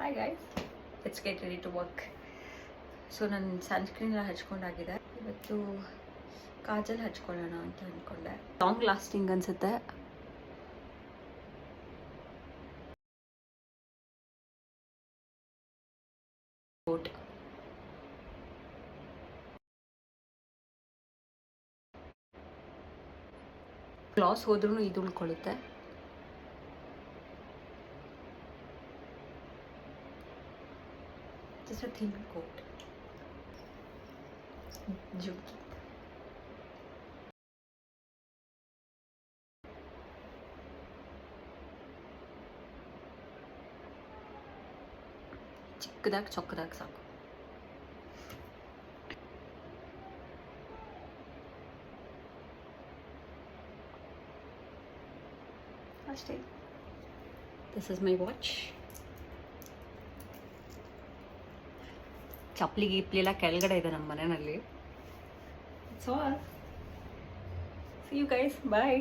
Hi guys, let's get ready to work. So ನಾನು sunscreen ಎಲ್ಲ ಹಚ್ಕೊಂಡಾಗಿದೆ. ಇವತ್ತು ಕಾಜಲ್ ಹಚ್ಕೊಳ್ಳೋಣ ಅಂತ ಅಂದ್ಕೊಂಡೆ. ಲಾಂಗ್ ಲಾಸ್ಟಿಂಗ್ ಅನ್ಸುತ್ತೆ. ಗ್ಲಾಸ್ ಹೋದ್ರೂ ಇದು ಉಳ್ಕೊಳ್ಳುತ್ತೆ. Just a thin coat. Juki. ಚಿಕ್ಕದಾಗಿ ಚೊಕ್ಕದಾಗಿ ಸಾಕು. ಅಷ್ಟೇ. This is my watch. ಚಪ್ಪಲಿ ಗಿಪ್ಲಿ ಎಲ್ಲ ಕೆಳಗಡೆ ಇದೆ ನಮ್ಮ ಮನೆಯಲ್ಲಿ. So, see you guys. Bye.